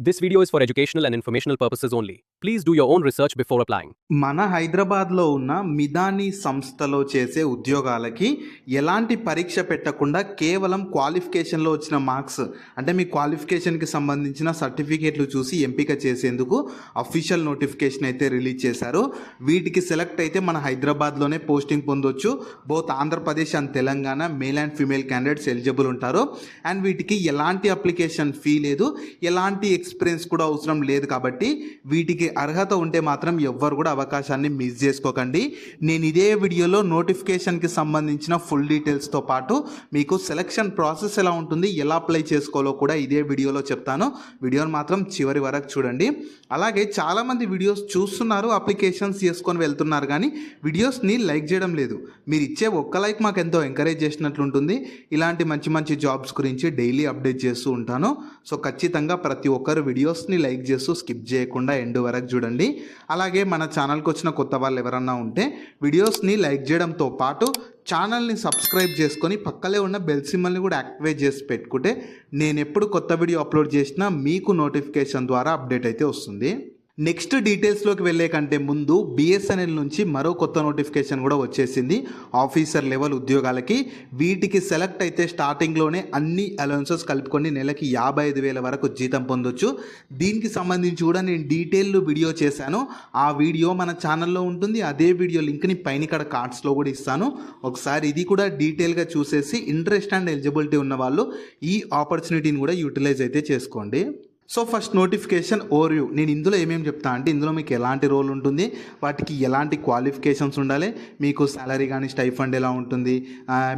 This video is for educational and informational purposes only. Please do your own research before applying. మన హైదరాబాద్లో ఉన్న మిదాని సంస్థలో చేసే ఉద్యోగాలకి ఎలాంటి పరీక్ష పెట్టకుండా కేవలం క్వాలిఫికేషన్లో వచ్చిన మార్క్స్ అంటే మీ క్వాలిఫికేషన్కి సంబంధించిన సర్టిఫికేట్లు చూసి ఎంపిక చేసేందుకు అఫీషియల్ నోటిఫికేషన్ అయితే రిలీజ్ చేశారు. వీటికి సెలెక్ట్ అయితే మన హైదరాబాద్లోనే పోస్టింగ్ పొందొచ్చు. Both Andhra Pradesh and Telangana male and female candidates eligible ఉంటారు. అండ్ వీటికి ఎలాంటి అప్లికేషన్ ఫీ లేదు, ఎలాంటి ఎక్స్పీరియన్స్ కూడా అవసరం లేదు. కాబట్టి వీటికి అర్హత ఉంటే మాత్రం ఎవ్వరు కూడా అవకాశాన్ని మిస్ చేసుకోకండి. నేను ఇదే వీడియోలో నోటిఫికేషన్కి సంబంధించిన ఫుల్ డీటెయిల్స్తో పాటు మీకు సెలక్షన్ ప్రాసెస్ ఎలా ఉంటుంది, ఎలా అప్లై చేసుకోవాలో కూడా ఇదే వీడియోలో చెప్తాను. వీడియోని మాత్రం చివరి వరకు చూడండి. అలాగే చాలామంది వీడియోస్ చూస్తున్నారు, అప్లికేషన్స్ చేసుకొని వెళ్తున్నారు, కానీ వీడియోస్ని లైక్ చేయడం లేదు. మీరు ఇచ్చే ఒక్క లైక్ మాకు ఎంతో ఎంకరేజ్ చేసినట్లుంటుంది. ఇలాంటి మంచి మంచి జాబ్స్ గురించి డైలీ అప్డేట్ చేస్తూ ఉంటాను. సో ఖచ్చితంగా ప్రతి ఒక్కరు వీడియోస్ని లైక్ చేస్తూ స్కిప్ చేయకుండా ఎండ్ వరకు చూడండి. అలాగే మన ఛానల్కి వచ్చిన కొత్త వాళ్ళు ఎవరన్నా ఉంటే వీడియోస్ని లైక్ చేయడంతో పాటు ఛానల్ని సబ్స్క్రైబ్ చేసుకొని పక్కలే ఉన్న బెల్ సింబల్ని కూడా యాక్టివేట్ చేసి పెట్టుకుంటే నేను ఎప్పుడు కొత్త వీడియో అప్లోడ్ చేసినా మీకు నోటిఫికేషన్ ద్వారా అప్డేట్ అయితే వస్తుంది. నెక్స్ట్ డీటెయిల్స్లోకి వెళ్ళే కంటే ముందు బిఎస్ఎన్ఎల్ నుంచి మరో కొత్త నోటిఫికేషన్ కూడా వచ్చేసింది ఆఫీసర్ లెవెల్ ఉద్యోగాలకి. వీటికి సెలెక్ట్ అయితే స్టార్టింగ్లోనే అన్ని అలవెన్సెస్ కలుపుకొని నెలకి 55,000 వరకు జీతం పొందొచ్చు. దీనికి సంబంధించి కూడా నేను డీటెయిల్ వీడియో చేశాను. ఆ వీడియో మన ఛానల్లో ఉంటుంది. అదే వీడియో లింక్ని పైన ఇక్కడ కార్డ్స్లో కూడా ఇస్తాను. ఒకసారి ఇది కూడా డీటెయిల్గా చూసేసి ఇంట్రెస్ట్ అండ్ ఎలిజిబిలిటీ ఉన్న వాళ్ళు ఈ ఆపర్చునిటీని కూడా యూటిలైజ్ అయితే చేసుకోండి. So first notification overview. నేను ఇందులో ఏమేమి చెప్తా అంటే ఇందులో మీకు ఎలాంటి రోల్ ఉంటుంది, వాటికి ఎలాంటి క్వాలిఫికేషన్స్ ఉండాలి, మీకు సాలరీ కానీ స్టైఫండ్ ఎలా ఉంటుంది,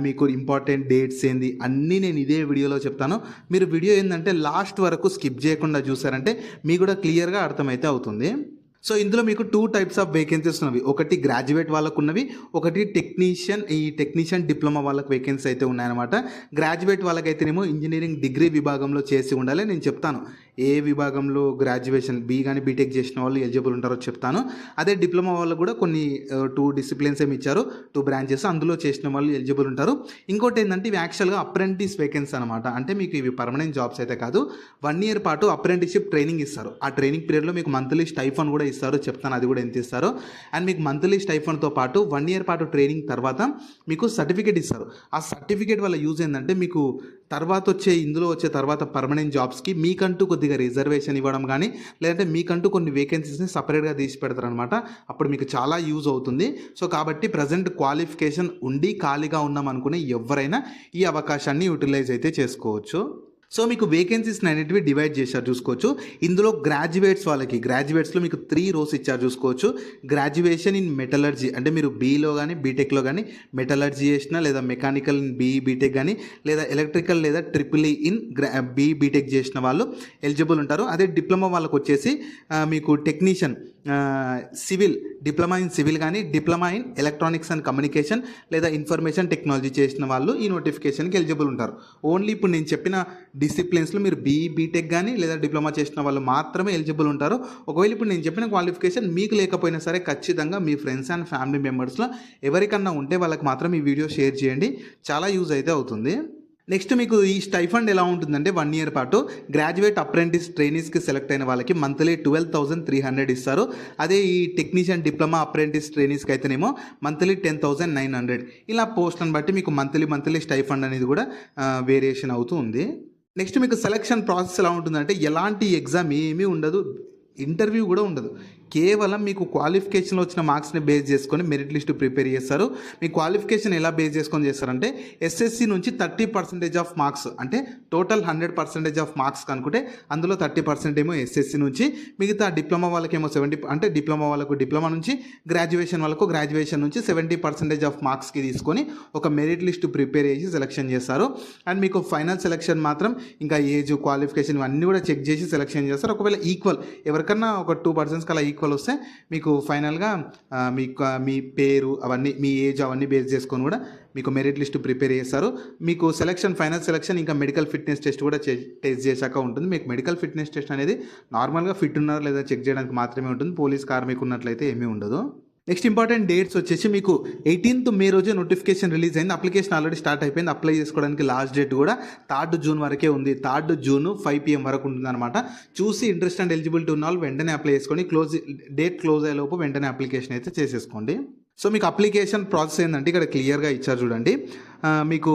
మీకు ఇంపార్టెంట్ డేట్స్ ఏంది, అన్నీ నేను ఇదే వీడియోలో చెప్తాను. మీరు వీడియో ఏంటంటే లాస్ట్ వరకు స్కిప్ చేయకుండా చూసారంటే మీకు కూడా క్లియర్గా అర్థమైతే అవుతుంది. సో ఇందులో మీకు 2 టైప్స్ ఆఫ్ వేకెన్సీస్ ఉన్నవి. ఒకటి గ్రాడ్యుయేట్ వాళ్ళకు ఉన్నవి, ఒకటి టెక్నీషియన్ డిప్లొమా వాళ్ళకి వేకెన్సీ అయితే ఉన్నాయన్నమాట. గ్రాడ్యుయేట్ వాళ్ళకైతేనేమో ఇంజనీరింగ్ డిగ్రీ విభాగంలో చేసి ఉండాలి. నేను చెప్తాను ఏ విభాగంలో గ్రాడ్యుయేషన్ బీ కానీ బీటెక్ చేసిన వాళ్ళు ఎలిజిబుల్ ఉంటారో చెప్తాను. అదే డిప్లొమా వాళ్ళకు కూడా కొన్ని 2 డిసిప్లిన్స్ ఏమి ఇచ్చారు, 2 బ్రాంచెస్, అందులో చేసిన వాళ్ళు ఎలిజిబుల్ ఉంటారు. ఇంకోటి ఏంటంటే ఇవి యాక్చువల్గా అప్రెంటిస్ వేకెన్సీ అనమాట. అంటే మీకు ఇవి పర్మనెంట్ జాబ్స్ అయితే కాదు. 1 ఇయర్ పాటు అప్రెంటిస్షిప్ ట్రైనింగ్ ఇస్తారు. ఆ ట్రైనింగ్ పీరియడ్లో మీకు మంత్లీ స్టైఫండ్ కూడా ఇస్తారు, చెప్తాను అది కూడా ఎంత ఇస్తారో. అండ్ మీకు మంత్లీ స్టైఫండ్తో పాటు 1 ఇయర్ పాటు ట్రైనింగ్ తర్వాత మీకు సర్టిఫికేట్ ఇస్తారు. ఆ సర్టిఫికేట్ వల్ల యూజ్ ఏంటంటే మీకు ఇందులో వచ్చే తర్వాత పర్మనెంట్ జాబ్స్కి మీకంటూ కొద్దిగా రిజర్వేషన్ ఇవ్వడం కానీ, లేదంటే మీకంటూ కొన్ని వేకెన్సీస్ని సపరేట్గా తీసి పెడతారు అనమాట. అప్పుడు మీకు చాలా యూజ్ అవుతుంది. సో కాబట్టి ప్రజెంట్ క్వాలిఫికేషన్ ఉండి ఖాళీగా ఉన్నాం అనుకునే ఎవరైనా ఈ అవకాశాన్ని యూటిలైజ్ అయితే చేసుకోవచ్చు. సో మీకు వేకెన్సీస్ అనేటివి డివైడ్ చేశారు చూసుకోవచ్చు. ఇందులో గ్రాడ్యుయేట్స్లో మీకు 3 రోస్ ఇచ్చారు చూసుకోవచ్చు. గ్రాడ్యుయేషన్ ఇన్ మెటలర్జీ అంటే మీరు బీలో కానీ బీటెక్లో కానీ మెటలర్జీ చేసినా, లేదా మెకానికల్ ఇన్ బీటెక్ కానీ, లేదా ఎలక్ట్రికల్ లేదా ట్రిపుల్ ఇన్ బీటెక్ చేసిన వాళ్ళు ఎలిజిబుల్ ఉంటారు. అదే డిప్లొమా వాళ్ళకు వచ్చేసి మీకు టెక్నీషియన్ డిప్లొమా ఇన్ సివిల్ కానీ, diploma in electronics and communication లేదా ఇన్ఫర్మేషన్ టెక్నాలజీ చేసిన వాళ్ళు ఈ నోటిఫికేషన్కి ఎలిజిబుల్ ఉంటారు. ఓన్లీ ఇప్పుడు నేను చెప్పిన డిసిప్లిన్స్లో మీరు బీటెక్ కానీ లేదా డిప్లొమా చేసిన వాళ్ళు మాత్రమే ఎలిజిబుల్ ఉంటారు. ఒకవేళ ఇప్పుడు నేను చెప్పిన క్వాలిఫికేషన్ మీకు లేకపోయినా సరే ఖచ్చితంగా మీ ఫ్రెండ్స్ అండ్ ఫ్యామిలీ మెంబర్స్లో ఎవరికన్నా ఉంటే వాళ్ళకి మాత్రం ఈ వీడియో షేర్ చేయండి, చాలా యూజ్ అయితే అవుతుంది. నెక్స్ట్ మీకు ఈ స్టైఫండ్ ఎలా ఉంటుందంటే 1 ఇయర్ పాటు గ్రాడ్యుయేట్ అప్రెంటిస్ ట్రైనీస్కి సెలెక్ట్ అయిన వాళ్ళకి మంత్లీ 12,300 ఇస్తారు. అదే ఈ టెక్నీషియన్ డిప్లొమా అప్రెంటిస్ ట్రైనీస్కి అయితేనేమో మంత్లీ 10,900. ఇలా పోస్ట్ని బట్టి మీకు మంత్లీ స్టైఫండ్ అనేది కూడా వేరియేషన్ అవుతూ ఉంది. నెక్స్ట్ మీకు సెలక్షన్ ప్రాసెస్ ఎలా ఉంటుందంటే ఎలాంటి ఎగ్జామ్ ఏమీ ఉండదు, ఇంటర్వ్యూ కూడా ఉండదు. కేవలం మీకు క్వాలిఫికేషన్లో వచ్చిన మార్క్స్ని బేస్ చేసుకొని మెరిట్ లిస్ట్ ప్రిపేర్ చేస్తారు. మీ క్వాలిఫికేషన్ ఎలా బేస్ చేసుకొని చేస్తారంటే ఎస్ఎస్సి నుంచి 30% ఆఫ్ మార్క్స్, అంటే టోటల్ 100% ఆఫ్ మార్క్స్ కనుకుంటే అందులో 30% ఏమో ఎస్ఎస్సి నుంచి, మిగతా డిప్లొమా వాళ్ళకేమో 70, అంటే డిప్లొమా వాళ్ళకు డిప్లొమా నుంచి, గ్రాడ్యుయేషన్ నుంచి 70% ఆఫ్ మార్క్స్కి తీసుకొని ఒక మెరిట్ లిస్ట్ ప్రిపేర్ చేసి సెలెక్షన్ చేస్తారు. అండ్ మీకు ఫైనల్ సెలెక్షన్ మాత్రం ఇంకా ఏజ్, క్వాలిఫికేషన్ ఇవన్నీ కూడా చెక్ చేసి సెలెక్షన్ చేస్తారు. ఒకవేళ ఈక్వల్ ఎవరికన్నా ఒక 2% అలా ఈక్వల్ వస్తే మీకు ఫైనల్గా మీ పేరు అవన్నీ, మీ ఏజ్ అవన్నీ బేస్ చేసుకొని కూడా మీకు మెరిట్ లిస్ట్ ప్రిపేర్ చేస్తారు. మీకు ఫైనల్ సెలెక్షన్ ఇంకా మెడికల్ ఫిట్నెస్ టెస్ట్ కూడా టెస్ట్ చేశాక ఉంటుంది. మీకు మెడికల్ ఫిట్నెస్ టెస్ట్ అనేది నార్మల్గా ఫిట్ ఉన్నారా లేదా చెక్ చేయడానికి మాత్రమే ఉంటుంది. పోలీస్ కార్మికు ఉన్నట్లయితే ఏమీ ఉండదు. నెక్స్ట్ ఇంపార్టెంట్ డేట్స్ వచ్చేసి మీకు 18th మే రోజే నోటిఫికేషన్ రిలీజ్ అయింది. అప్లికేషన్ ఆల్రెడీ స్టార్ట్ అయిపోయింది. అప్లై చేసుకోవడానికి లాస్ట్ డేట్ కూడా 3rd జూన్ వరకే ఉంది. 3rd జూన్ 5 PM వరకు ఉంటుంది అనమాట. చూసి ఇంట్రెస్ట్ అండ్ ఎలిజిబిలిటీ ఉన్న వాళ్ళు వెంటనే అప్లై చేసుకొని డేట్ క్లోజ్ అయ్యేలోపు వెంటనే అప్లికేషన్ అయితే చేసేసుకోండి. సో మీకు అప్లికేషన్ ప్రాసెస్ ఏంటంటే ఇక్కడ క్లియర్గా ఇచ్చారు చూడండి. మీకు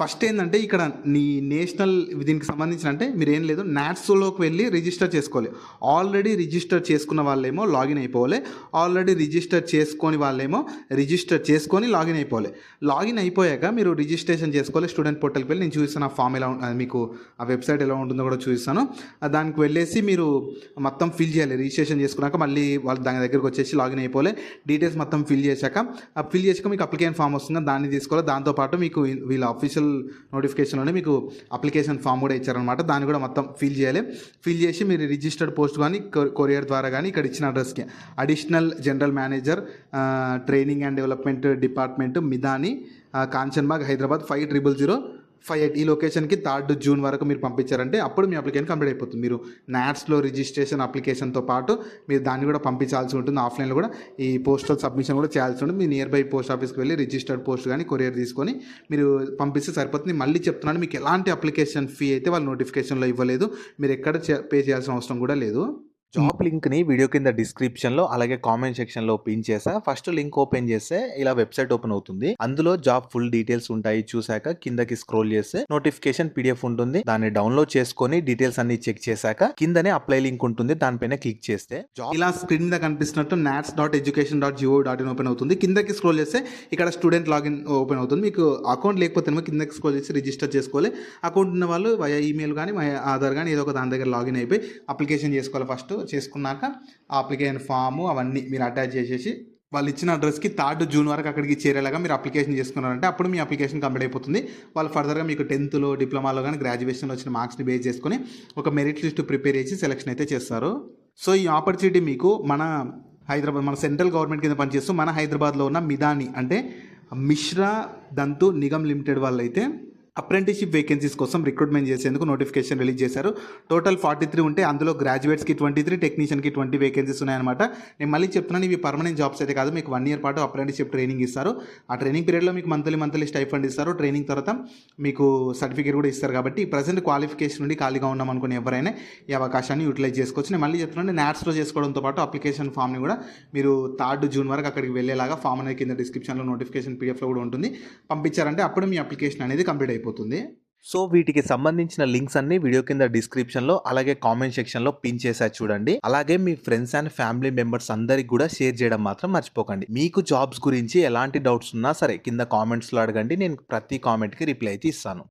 ఫస్ట్ ఏంటంటే ఇక్కడ నీ నేషనల్ దీనికి సంబంధించిన అంటే మీరు ఏం లేదు నాట్స్లోకి వెళ్ళి రిజిస్టర్ చేసుకోవాలి. ఆల్రెడీ రిజిస్టర్ చేసుకున్న వాళ్ళేమో లాగిన్ అయిపోవాలి. ఆల్రెడీ రిజిస్టర్ చేసుకొని వాళ్ళేమో రిజిస్టర్ చేసుకొని లాగిన్ అయిపోవాలి. లాగిన్ అయిపోయాక మీరు రిజిస్ట్రేషన్ చేసుకోవాలి. స్టూడెంట్ పోర్టల్కి వెళ్ళి నేను చూపిస్తాను ఆ ఫామ్ ఎలా మీకు ఆ వెబ్సైట్ ఎలా ఉంటుందో కూడా చూపిస్తాను. దానికి వెళ్ళేసి మీరు మొత్తం ఫిల్ చేయాలి. రిజిస్ట్రేషన్ చేసుకున్నాక మళ్ళీ వాళ్ళు దాని దగ్గరకు వచ్చేసి లాగిన్ అయిపోవాలి. డీటెయిల్స్ మొత్తం ఫిల్ చేశాక మీకు అప్లికేషన్ ఫామ్ వస్తుంది, దాన్ని తీసుకోవాలి. దాంతోపాటు మీకు వీళ్ళ అఫీషియల్ నోటిఫికేషన్లోనే మీకు అప్లికేషన్ ఫామ్ కూడా ఇచ్చారనమాట. దాన్ని కూడా మొత్తం ఫిల్ చేయాలి. ఫిల్ చేసి మీరు రిజిస్టర్డ్ పోస్ట్ కానీ కొరియర్ ద్వారా కానీ ఇక్కడ ఇచ్చిన అడ్రస్కి additional general manager training and development department Midhani Kanchanbagh Hyderabad 500058 ఈ లొకేషన్కి 3rd జూన్ వరకు మీరు పంపించారంటే అప్పుడు మీ అప్లికేషన్ కంప్లీట్ అయిపోతుంది. మీరు నాట్స్లో రిజిస్ట్రేషన్ అప్లికేషన్తో పాటు మీరు దాన్ని కూడా పంపించాల్సి ఉంటుంది. ఆఫ్లైన్లో కూడా ఈ పోస్టల్ సబ్మిషన్ కూడా చేయాల్సి ఉంటుంది. మీ నియర్ బై పోస్ట్ ఆఫీస్కి వెళ్ళి రిజిస్టర్డ్ పోస్ట్ కానీ కొరియర్ తీసుకొని మీరు పంపిస్తే సరిపోతుంది. మళ్ళీ చెప్తున్నాను, మీకు ఎలాంటి అప్లికేషన్ ఫీ అయితే వాళ్ళు నోటిఫికేషన్లో ఇవ్వలేదు. మీరు ఎక్కడ పే చేయాల్సిన అవసరం కూడా లేదు. జాబ్ లింక్ని వీడియో కింద డిస్క్రిప్షన్లో అలాగే కామెంట్ సెక్షన్లో పిన్ చేసా. ఫస్ట్ లింక్ ఓపెన్ చేస్తే ఇలా వెబ్సైట్ ఓపెన్ అవుతుంది. అందులో జాబ్ ఫుల్ డీటెయిల్స్ ఉంటాయి. చూసాక కిందకి స్క్రోల్ చేస్తే నోటిఫికేషన్ PDF ఉంటుంది. దాన్ని డౌన్లోడ్ చేసుకొని డీటెయిల్స్ అన్ని చెక్ చేశాక కిందనే అప్లై లింక్ ఉంటుంది. దానిపైన క్లిక్ చేస్తే జాబ్ ఇలా స్క్రీన్ మీద కనిపిస్తున్నట్టు nats.education.gov.in ఓపెన్ అవుతుంది. కిందకి స్క్రోల్ చేస్తే ఇక్కడ స్టూడెంట్ లాగిన్ ఓపెన్ అవుతుంది. మీకు అకౌంట్ లేకపోతే కిందకి స్క్రోల్ చేసి రిజిస్టర్ చేసుకోవాలి. అకౌంట్ ఉన్న వాళ్ళు వయా ఈమెయిల్ కానీ వయా ఆధార్ కానీ ఏదో ఒక దాని దగ్గర లాగిన్ అయిపోయి అప్లికేషన్ చేసుకోవాలి. ఫస్ట్ చేసుకున్నాక ఆ అప్లికేషన్ ఫాము అవన్నీ మీరు అటాచ్ చేసేసి వాళ్ళు ఇచ్చిన అడ్రస్కి 3rd జూన్ వరకు అక్కడికి చేరేలాగా మీరు అప్లికేషన్ చేసుకున్నారంటే అప్పుడు మీ అప్లికేషన్ కంప్లీట్ అయిపోతుంది. వాళ్ళు ఫర్దర్గా మీకు 10th డిప్లొమాలో కానీ గ్రాడ్యుయేషన్లో వచ్చిన మార్క్స్ని బేస్ చేసుకొని ఒక మెరిట్ లిస్ట్ ప్రిపేర్ చేసి సెలెక్షన్ అయితే చేస్తారు. సో ఈ ఆపర్చునిటీ మీకు మన సెంట్రల్ గవర్నమెంట్ కింద పనిచేస్తూ మన హైదరాబాద్లో ఉన్న మిదాని అంటే మిశ్రా దంతు నిగమ్ లిమిటెడ్ వాళ్ళు అయితే అప్రెంటిస్షిప్ వేకెన్సీస్ కోసం రిక్రూట్మెంట్ చేసేందుకు నోటిఫికేషన్ రిలీజ్ చేశారు. టోటల్ 43 ఉంటే అందులో గ్రాడ్యుయేట్స్కి 23, టెక్నీషియన్కి 20 వేకెన్సీస్ ఉన్నాయన్నమాట. నేను మళ్ళీ చెప్తున్నాను, ఇవి పర్మనెంట్ జాబ్స్ అయితే కాదు. మీకు 1 year పాటు అప్రెంటిస్షిప్ ట్రైనింగ్ ఇస్తారు. ఆ ట్రైనింగ్ పీరియడ్లో మీకు మంత్లీ స్టైఫండ్ ఇస్తారు. ట్రైనింగ్ తర్వాత మీకు సర్టిఫికేట్ కూడా ఇస్తారు. కాబట్టి ప్రజెంట్ క్వాలిఫికేషన్ నుండి ఖాళీగా ఉన్నాం అనుకుని ఎవరైనా ఈ అవకాశాన్ని యూటిలైజ్ చేసుకోవచ్చు. నేను మళ్ళీ చెప్తున్నాను, నాట్స్లో చేసుకోవడంతో పాటు అప్లికేషన్ ఫామ్ని కూడా మీరు 3rd జూన్ వరకు అక్కడికి వెళ్ళేలాగా ఫామ్ అనేది కింద డిస్క్రిప్షన్లో నోటిఫికేషన్ PDFలో కూడా ఉంటుంది. పంపించారంటే అప్పుడు మీ అప్లికేషన్ అనేది కంప్లీట్ అయిపోతుంది. సో వీటికి సంబంధించిన లింక్స్ అన్ని వీడియో కింద డిస్క్రిప్షన్లో అలాగే కామెంట్ సెక్షన్లో పిన్ చేసా చూడండి. అలాగే మీ ఫ్రెండ్స్ అండ్ ఫ్యామిలీ మెంబర్స్ అందరికి కూడా షేర్ చేయడం మాత్రం మర్చిపోకండి. మీకు జాబ్స్ గురించి ఎలాంటి డౌట్స్ ఉన్నా సరే కింద కామెంట్స్లో అడగండి. నేను ప్రతి కామెంట్కి రిప్లై అయితే ఇస్తాను.